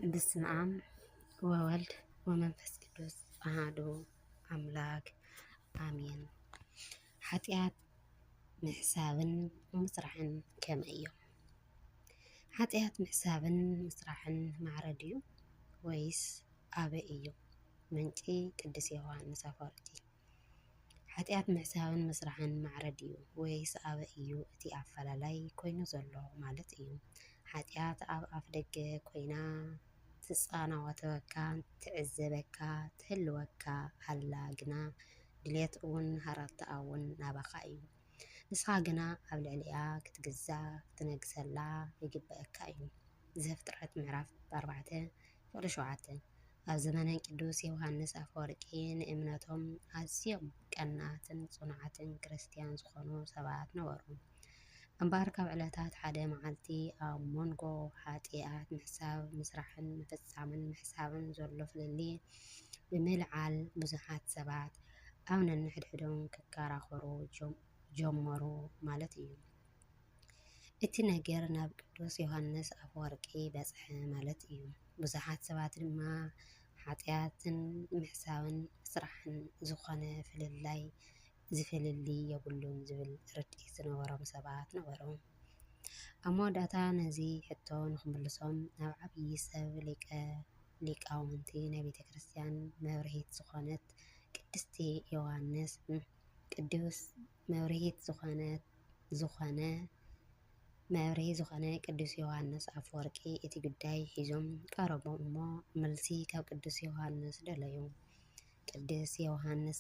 በስመ አብ ወወልድ ወመንፈስ ቅዱስ አሐዱ አምላክ አሜን። ኃጢአት ምሕሳብን ምስራሕን ከመይ እዮም? ኃጢአት ምሕሳብን ምስራሕን ማዕረ ድዩ ወይስ ኣበይ እዩ? ምንጪ ቅዱስ ዮሃንስ ኣፈወርቂ። ኃጢአት ምሕሳብን ምስራሕን ማዕረ ድዩ ወይስ ኣበይ እዩ እቲ ኣፈላላይ ኮይኑ ዘሎ ማለት እዩ? ኃጢአት ኣብ ኣፍ ደገ ኮይና ትጻናወተካ ትዕዘበካ ትህልወካ ኣላ ግና ድሌት እውን ሃረርታ እውን ናባኻ እዩ። ንስኻ ግና ኣብ ልዕሊኣ ክትግዛእ ክትነግሰላ ይግብአካ እዩ። ዘፍጥረት ምዕራፍ 4:7 ኣብ ዘመነ ቅዱስ ዮሃንስ ኣፈወርቂ ንእምነቶም ኣዝዮም ቀናትን ጽኑዓትን ክርስቲያን ዝኾኑ ሰባት ነበሩ። እምበር ካብ ዕለታት ሓደ መዓልቲ ኣብ መንጎ ኃጢአት ምሕሳብ ምስራሕን ምፍጻምን ምሕሳብን ዘሎ ፍልሊ ብምልዓል ብዙሓት ሰባት ኣብ ነንሕድሕዶም ክከራኸሩ ጀመሩ ማለት እዩ። እቲ ነገር ናብ ቅዱስ ዮሃንስ ኣፈወርቂ በጽሐ ማለት እዩ። ብዙሓት ሰባት ድማ ኃጢአትን ምሕሳብን ምስራሕን ዝኾነ ፍልላይ ዝፍልሊ የብሉን ዝብል ርድኢት ዝነበሮም ሰባት ነበሩ። ኣብ መወዳእታ ነዚ ሕቶ ንኽምልሶም ናብ ዓብዪ ሰብ ሊቃውንቲ ናይ ቤተ ክርስቲያን መብርሂት ዝኾነት ቅድስቲ ዮሃንስ ቅዱስ መብርሂት ዝኾነ ቅዱስ ዮሃንስ ኣፈወርቂ እቲ ጉዳይ ሒዞም ቀረቦም እሞ መልሲ ካብ ቅዱስ ዮሃንስ ደለዩ። ቅዱስ ዮሃንስ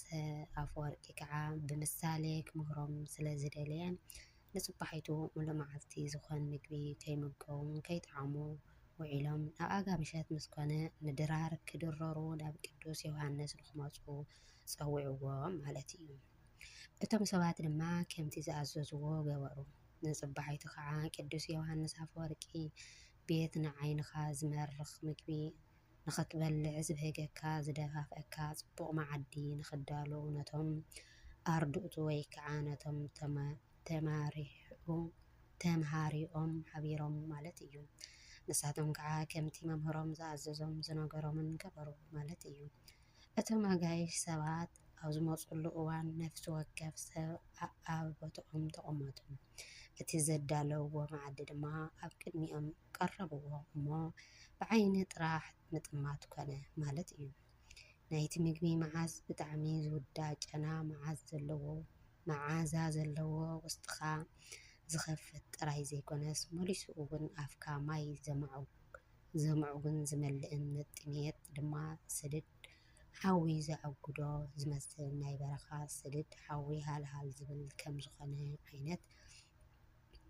ኣፈወርቂ ከዓ ብምሳሌ ክምክሮም ስለ ዝደለየ ንጽባሒቱ ሙሉእ መዓልቲ ዝኾን ምግቢ ከይምገቡ ከይጠዓሙ ውዒሎም ናብ ኣጋምሸት ምስኮነ ንድራር ክድረሩ ናብ ቅዱስ ዮሃንስ ንኽመፁ ፀዊዕዎም ማለት እዩ። እቶም ሰባት ድማ ከምቲ ዝኣዘዝዎ ገበሩ። ንጽባሒቱ ከዓ ቅዱስ ዮሃንስ ኣፈወርቂ ቤት ንዓይንኻ ዝመርኽ ምግቢ ንኽትበልዕ ዝብህገካ ዝደፋፍአካ ጽቡቕ መዓዲ ንኽዳሉ ነቶም ኣርድእቱ ወይ ከዓ ነቶም ተምሃሪኦም ሓቢሮም ማለት እዩ። ንሳቶም ከዓ ከምቲ መምህሮም ዝኣዘዞም ዝነገሮምን ገበሩ ማለት እዩ። እቶም ኣጋይሽ ሰባት ኣብ ዝመፁሉ እዋን ነፍሲ ወከፍ ሰብ ኣብ ቦትኦም ተቐመጡ። እቲ ዘዳለውዎ መዓዲ ድማ ኣብ ቅድሚኦም ቀረብዎ እሞ ብዓይኒ ጥራሕ ምጥማት ኮነ ማለት እዩ። ናይቲ ምግቢ መዓዝ ብጣዕሚ ዝውዳእ ጨና መዓዛ ዘለዎ ውስጥኻ ዝኸፍት ጥራይ ዘይኮነስ መሊሱ እውን ኣፍካ ማይ ዘምዕጉን ዝመልእን ጥሜት ድማ ስድድ ሓዊ ዘዕጉዶ ዝመስል ናይ በረኻ ስድድ ሓዊ ሃልሃል ዝብል ከም ዝኾነ ዓይነት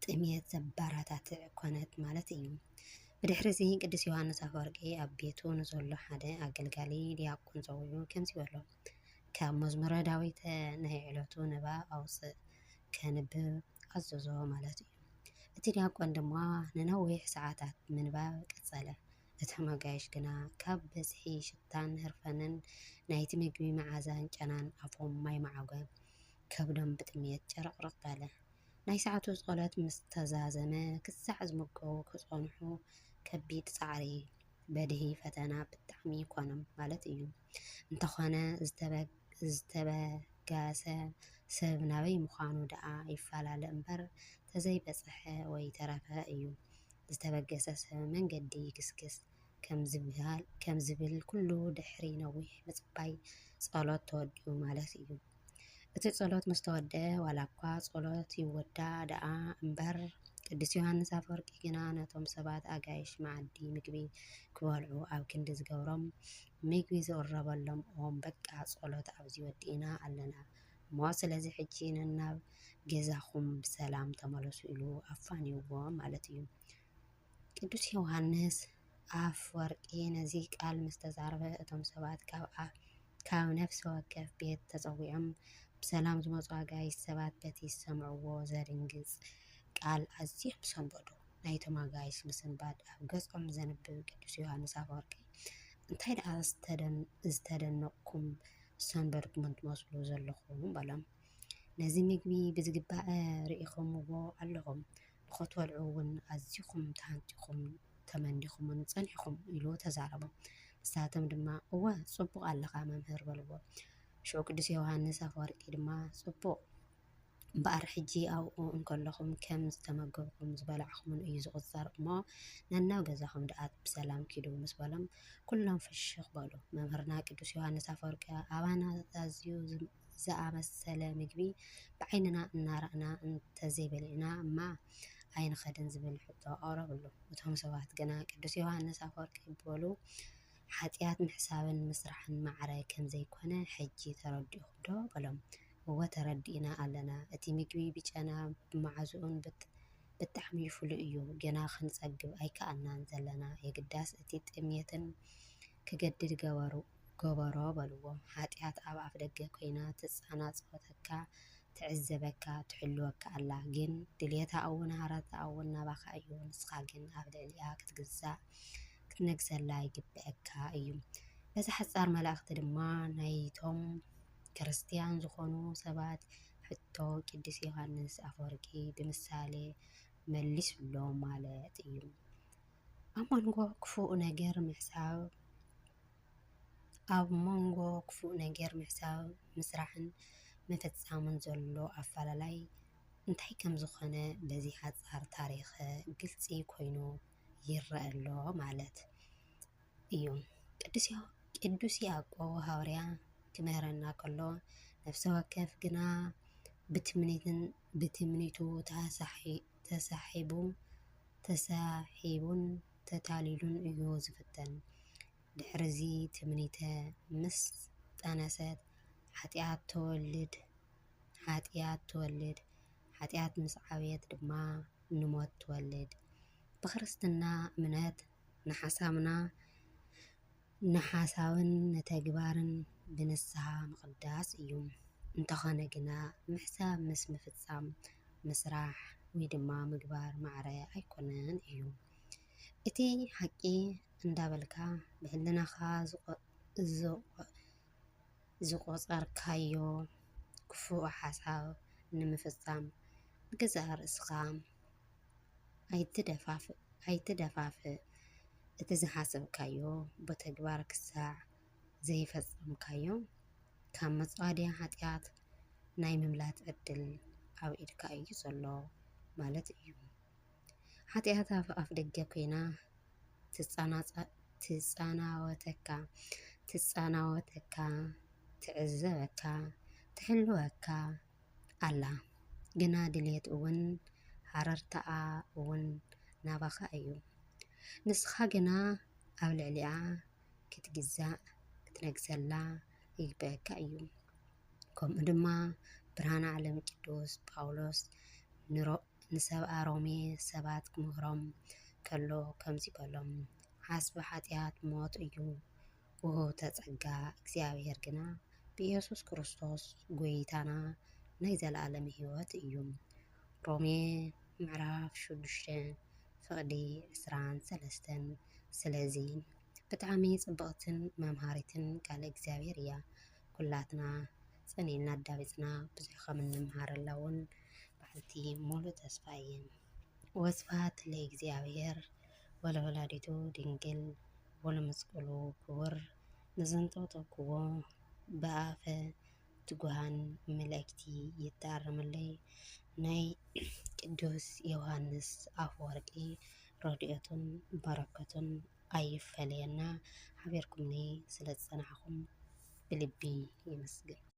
ጥሜት ዘባራታትዕ ኮነት ማለት እዩ። ብድሕሪ እዚ ቅዱስ ዮሃንስ ኣፈወርቂ ኣብ ቤቱ ንዘሎ ሓደ ኣገልጋሊ ዲያቆን ፀዊዑ ከምዚ በሎ፣ ካብ መዝሙረ ዳዊት ናይ ዕለቱ ንባብ ኣውፅእ ከንብብ ኣዘዞ ማለት እዩ። እቲ ዲያቆን ድማ ንነዊሕ ሰዓታት ምንባብ ቀጸለ። እቶም ኣጋይሽ ግና ካብ በዝሒ ሽታን ህርፈንን ናይቲ ምግቢ መዓዛን ጨናን ኣፎም ማይማዕጎ ከብዶም ብጥሜት ጨርቕርቕ በለ። ናይ ሰዓቱ ጸሎት ምስ ተዛዘመ ክሳዕ ዝምገቡ ክጸንሑ ከቢድ ጻዕሪ በድሂ ፈተና ብጣዕሚ ኮኖም ማለት እዩ። እንተኾነ ዝተበጋሰ ሰብ ናበይ ምዃኑ ደኣ ይፈላለ እምበር ተዘይበጽሐ ወይ ተረፈ እዩ። ዝተበገሰ ሰብ መንገዲ ይግስግስ ከም ዝብል ኩሉ ድሕሪ ነዊሕ ምጽባይ ጸሎት ተወዲኡ ማለት እዩ። እቲ ጸሎት ምስ ተወድአ ዋላ እኳ ጸሎት ይወዳ ደኣ እምበር ቅዱስ ዮሃንስ ኣፈወርቂ ግና ነቶም ሰባት ኣጋይሽ መዓዲ ምግቢ ክበልዑ ኣብ ክንዲ ዝገብሮም ምግቢ ዝቕረበሎም ኦም በቃ ጸሎት ኣብዚ ወዲእና ኣለና እሞ ስለዚ ሕጂ ነናብ ገዛኹም ብሰላም ተመለሱ ኢሉ ኣፋኒውዎም ማለት እዩ። ቅዱስ ዮሃንስ ኣፈወርቂ ነዚ ቃል ምስ ተዛረበ እቶም ሰባት ካብ ነፍሲ ወከፍ ቤት ተፀዊዖም ብሰላም ዝመፁ ኣጋይሽ ሰባት በቲ ዝሰምዕዎ ዘድንግፅ ቃል ኣዝዮም ሰንበዱ። ናይቶም ኣጋይሽ ምስንባድ ኣብ ገጾም ዘንብብ ቅዱስ ዮሃንስ ኣፈወርቂ እንታይ ደኣ ዝተደነቕኩም ሰንበድኩም ትመስሉ ዘለኹም በሎም። ነዚ ምግቢ ብዝግባእ ርኢኹምዎ ኣለኹም፣ ንኽትበልዑ እውን ኣዝኹም ተሃንጢኹም ተመንዲኹምን ፀኒሕኩም ኢሉ ተዛረቦም። ንሳቶም ድማ እወ ፅቡቕ ኣለኻ መምህር በልዎ። ሽዑ ቅዱስ ዮሃንስ ኣፈወርቂ ድማ ፅቡቕ እምበኣር ሕጂ ኣብኡ እንከለኹም ከም ዝተመገብኩም ዝበላዕኹምን እዩ ዝቁፀር እሞ ነናብ ገዛኹም ድኣ ብሰላም ኪዱ ምስ በሎም ኩሎም ፍሽኽ በሉ። መምህርና ቅዱስ ዮሃንስ ኣፈወርቂ ኣባና ኣዝዩ ዝኣመሰለ ምግቢ ብዓይንና እናረኣና እንተዘይበሊዕና እማ ኣይንኸድን ዝብል ሕቶ ኣቕረበሉ። እቶም ሰባት ግና ቅዱስ ዮሃንስ ኣፈወርቂ በሉ ሓጢኣት ምሕሳብን ምስራሕን ማዕረ ከም ዘይኮነ ሕጂ ተረዲእኹም ዶ በሎም። እወ ተረዲእና ኣለና። እቲ ምግቢ ብጨና ብማዕዝኡን ብጣዕሚ ፍሉይ እዩ። ገና ክንፀግብ ኣይከኣልናን ዘለና የግዳስ እቲ ጥምየትን ክገድድ ገበሮ በልዎ። ሓጢኣት ኣብ ኣፍ ደገ ኮይና ትፃናፅወተካ ትዕዘበካ ትሕልወካ ኣላ። ግን ድልየታ እውን ሃረታ እውን ናባኻ እዩ። ንስኻ ግን ኣብ ልዕሊኣ ክትግዛእ ክትነግሰላ ይግብአካ እዩ። በዚ ሓፃር መላእኽቲ ድማ ናይቶም ክርስቲያን ዝኾኑ ሰባት ሕቶ ቅዱስ ዮሃንስ ኣፈወርቂ ብምሳሌ መሊሱሎም ማለት እዩ። ኣብ መንጎ ክፉእ ነገር ምሕሳብ ምስራሕን ምፍፃምን ዘሎ ኣፈላላይ እንታይ ከም ዝኾነ በዚ ሓፃር ታሪክ ግልፂ ኮይኑ ይረአ ኣሎ ማለት እዩ። ቅዱስ ያዕቆብ ሐዋርያ ክምህረና ከሎ ነፍሲ ወከፍ ግና ብትምኒቱ ተሳሒቡን ተታሊሉን እዩ ዝፍተን። ድሕርዚ ትምኒተ ምስ ጠነሰት ሓጢኣት ትወልድ፣ ሓጢኣት ምስ ዓብየት ድማ ንሞት ትወልድ። ብክርስትና እምነት ንሓሳብን ንተግባርን ብንስሓ ምቅዳስ እዩ። እንተኾነ ግና ምሕሳብ ምስ ምፍፃም ምስራሕ ወይ ድማ ምግባር ማዕረ ኣይኮነን እዩ። እቲ ሓቂ እንዳበልካ ብህልናኻ ዝቆፀርካዮ ክፉእ ሓሳብ ንምፍፃም ንገዛእ ርእስኻ ኣይትደፋፍእ። እቲ ዝሓሰብካዮ ብተግባር ክሳዕ ዘይፈፀምካዮ ካብ መፅዋድያ ሓጢኣት ናይ ምምላጥ ዕድል ኣብ ኢድካ እዩ ዘሎ ማለት እዩ። ሓጢኣት ኣብ ኣፍ ደገ ኮይና ትፃናወተካ ትዕዘበካ ትሕልወካ ኣላ። ግና ድልየት እውን ሃረርታኣ እውን ናባኻ እዩ። ንስኻ ግና ኣብ ልዕሊኣ ክትግዛእ ክትነግሰላ ይግብአካ እዩ። ከምኡ ድማ ብርሃነ ዓለም ቅዱስ ጳውሎስ ንሰብኣ ሮሜ ሰባት ክምህሮም ከሎ ከምዚ በሎም፣ ሓስቢ ሓጢኣት ሞት እዩ፣ ውህብቶ ጸጋ እግዚኣብሔር ግና ብኢየሱስ ክርስቶስ ጎይታና ናይ ዘለኣለም ህይወት እዩ። ሮሜ ምዕራፍ 6:23 ስለዚ ብጣዕሚ ጽብቕትን መምሃሪትን ቃል እግዚኣብሔር እያ። ኩላትና ጸኒዕና ኣዳቢፅና ብዙሕ ከም እንምሃረላ እውን በዓልቲ ሙሉእ ተስፋ እየን። ወስብሐት ለእግዚአብሔር ወለወላዲቱ ድንግል ወለመስቀሉ ክቡር። ንዘንጠብጠብክዎ ብኣፈ ትጉሃን መላእክቲ ይተኣረመለይ። ናይ ቅዱስ ዮሃንስ ኣፈወርቂ ረድኤቱን በረከቱን ኣይፈለየና። ሓቢርኩምኒ ስለ ዝፀናሕኩም ብልቢ ይመስግን።